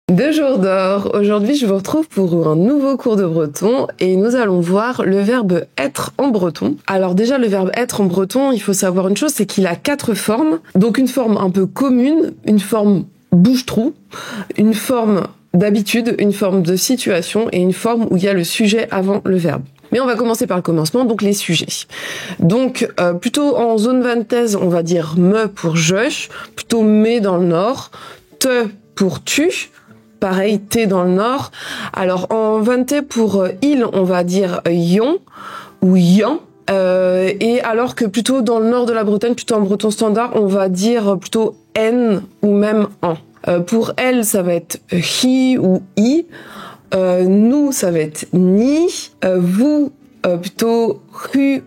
Deux jours d'or. Aujourd'hui, je vous retrouve pour un nouveau cours de breton et nous allons voir le verbe être en breton. Alors déjà, le verbe être en breton, il faut savoir une chose, c'est qu'il a 4 formes. Donc une forme un peu commune, une forme bouche-trou, une forme d'habitude, une forme de situation et une forme où il y a le sujet avant le verbe. Mais on va commencer par le commencement, donc les sujets. Donc plutôt en zone vantaise, on va dire me pour je, plutôt mais dans le nord, te pour tu. Pareil, T dans le nord. Alors, en vantais pour il, on va dire yon ou yan. Et alors que plutôt dans le nord de la Bretagne, plutôt en breton standard, on va dire plutôt n ou même en. Pour elle, ça va être hi ou i. Nous, ça va être ni. Vous, plutôt hu,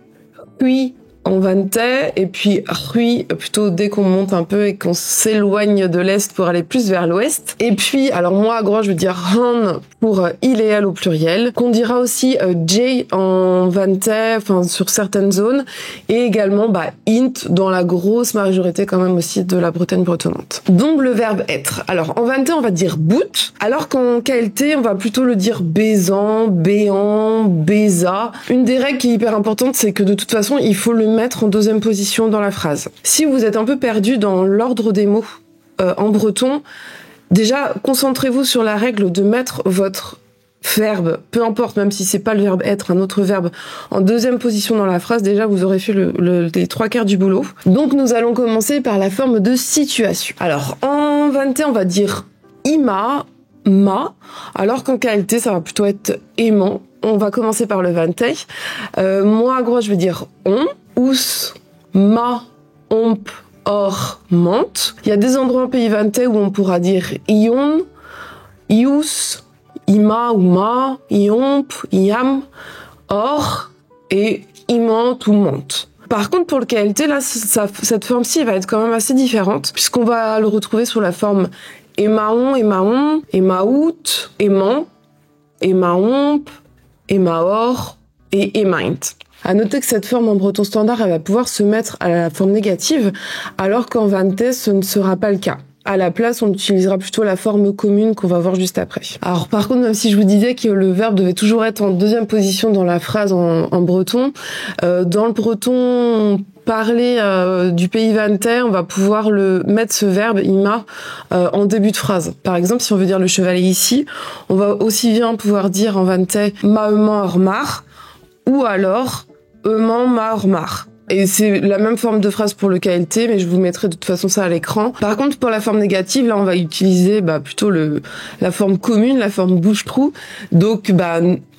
hui. En vantais, et puis rui plutôt dès qu'on monte un peu et qu'on s'éloigne de l'est pour aller plus vers l'ouest. Et puis, alors moi à gros je veux dire han pour il et elle au pluriel, qu'on dira aussi j en vantais, enfin sur certaines zones, et également int dans la grosse majorité quand même aussi de la Bretagne bretonnante. Donc le verbe être. Alors en vantais on va dire bout, alors qu'en KLT on va plutôt le dire baisant, béant, baisa. Une des règles qui est hyper importante, c'est que de toute façon il faut le mettre en deuxième position dans la phrase. Si vous êtes un peu perdu dans l'ordre des mots en breton, déjà concentrez-vous sur la règle de mettre votre verbe, peu importe, même si c'est pas le verbe être, un autre verbe, en deuxième position dans la phrase. Déjà vous aurez fait les 3/4 du boulot. Donc nous allons commencer par la forme de situation. Alors en vantais on va dire ima, ma, alors qu'en KLT ça va plutôt être aimant. On va commencer par le vantais. Moi à gros je vais dire on. Ous, ma, omp, or, mente. Il y a des endroits en pays vantais où on pourra dire ion, ius, ima ou ma, iomp, iam, or et imante ou mente. Par contre, pour le KLT, là, cette forme-ci va être quand même assez différente, puisqu'on va le retrouver sous la forme emaon, emaon, emaout, aimant, emaomp, emaor et emaint. À noter que cette forme en breton standard, elle va pouvoir se mettre à la forme négative, alors qu'en vantais, ce ne sera pas le cas. À la place, on utilisera plutôt la forme commune qu'on va voir juste après. Alors par contre, même si je vous disais que le verbe devait toujours être en deuxième position dans la phrase en breton, dans le breton parlé du pays vantais, on va pouvoir mettre ce verbe ima en début de phrase. Par exemple, si on veut dire le chevalet ici, on va aussi bien pouvoir dire en vantais ma mar, ou alors mar. Et c'est la même forme de phrase pour le KLT, mais je vous mettrai de toute façon ça à l'écran. Par contre, pour la forme négative, là, on va utiliser plutôt la forme commune, la forme bouche-trou. Donc,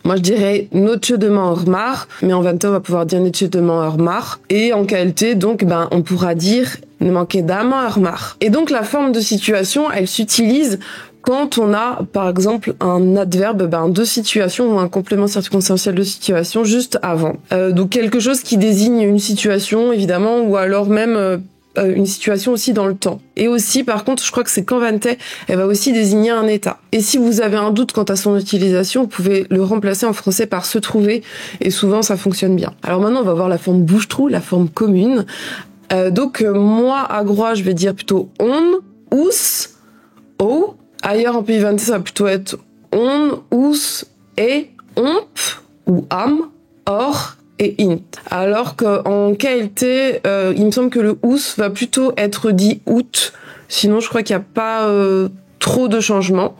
moi, je dirais noche de mar, mais en vantais, on va pouvoir dire noche de mar. Et en KLT, donc, on pourra dire ne manquez mar. Et donc, la forme de situation, elle s'utilise quand on a, par exemple, un adverbe de situation ou un complément circonstanciel de situation juste avant. Donc quelque chose qui désigne une situation, évidemment, ou alors même une situation aussi dans le temps. Et aussi, par contre, je crois que c'est qu'en vantais, elle va aussi désigner un état. Et si vous avez un doute quant à son utilisation, vous pouvez le remplacer en français par se trouver, et souvent ça fonctionne bien. Alors maintenant, on va voir la forme bouche-trou, la forme commune. Donc moi, à Groix, je vais dire plutôt on, ous, o. Ailleurs, en pays vantais, ça va plutôt être on, ous, et, omp, ou am, or et int. Alors qu'en KLT, il me semble que le ous va plutôt être dit out. Sinon, je crois qu'il n'y a pas trop de changements.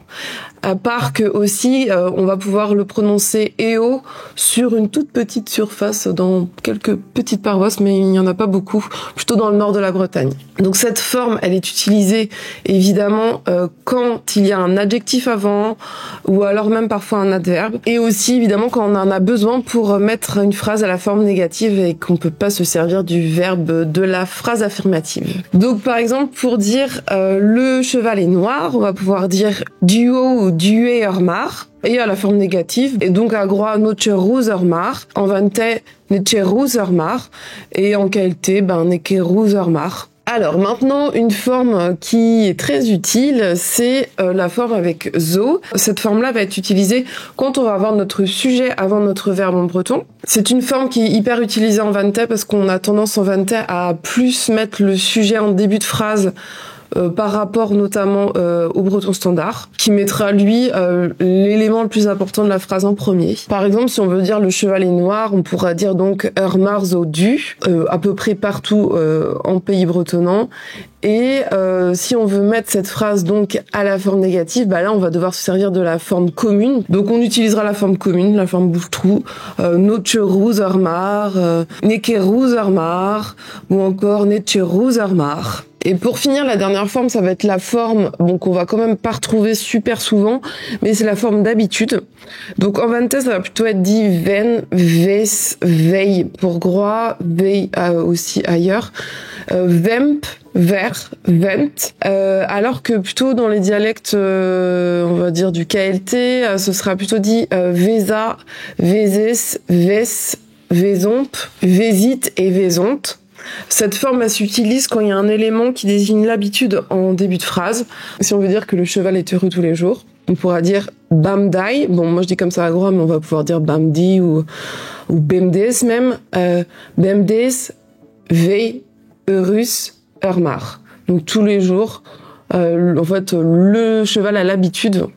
À part que aussi, on va pouvoir le prononcer eo sur une toute petite surface dans quelques petites paroisses, mais il n'y en a pas beaucoup, plutôt dans le nord de la Bretagne. Donc cette forme, elle est utilisée évidemment quand il y a un adjectif avant, ou alors même parfois un adverbe, et aussi évidemment quand on en a besoin pour mettre une phrase à la forme négative et qu'on peut pas se servir du verbe de la phrase affirmative. Donc par exemple, pour dire le cheval est noir, on va pouvoir dire duo ou dué mar, et à la forme négative, et donc à Groix noche rouser mar, en vantais neche rouser mar, et en KLT neke rouser mar. Alors maintenant, une forme qui est très utile, c'est la forme avec zo. Cette forme-là va être utilisée quand on va avoir notre sujet avant notre verbe en breton. C'est une forme qui est hyper utilisée en vantais parce qu'on a tendance en vantais à plus mettre le sujet en début de phrase par rapport notamment au breton standard, qui mettra lui l'élément le plus important de la phrase en premier. Par exemple, si on veut dire le cheval est noir, on pourra dire donc mar zo du, à peu près partout en pays bretonnant. Et si on veut mettre cette phrase donc à la forme négative, bah là on va devoir se servir de la forme commune. Donc on utilisera la forme commune, la forme bouche-trou, notche rouzermar, neke rouzermar, ou encore netche rouzermar. Et pour finir, la dernière forme, ça va être la forme, bon, qu'on va quand même pas retrouver super souvent, mais c'est la forme d'habitude. Donc en vantais, ça va plutôt être dit ven, ves, veille pour groix, veille aussi ailleurs, vemp, vers, vent, alors que plutôt dans les dialectes, on va dire du KLT, ce sera plutôt dit vesa, veses, ves, vesomp, vesit et vesonte. Cette forme, elle s'utilise quand il y a un élément qui désigne l'habitude en début de phrase. Si on veut dire que le cheval est heureux tous les jours, on pourra dire bamdai. Bon, moi je dis comme ça à gros, mais on va pouvoir dire bamdi ou bemdes même. Bemdes, vei, eurus, eurmar. Donc tous les jours, en fait, le cheval a l'habitude,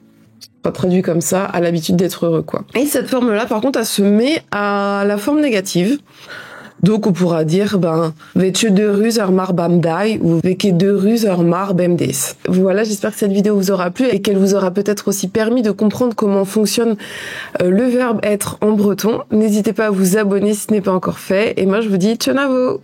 pas traduit comme ça, a l'habitude d'être heureux, quoi. Et cette forme-là, par contre, elle se met à la forme négative. Donc on pourra dire Veke de ruz mar bamdai ou Veke de ruz mar bemdes. Voilà, j'espère que cette vidéo vous aura plu et qu'elle vous aura peut-être aussi permis de comprendre comment fonctionne le verbe être en breton. N'hésitez pas à vous abonner si ce n'est pas encore fait. Et moi je vous dis tchenavo.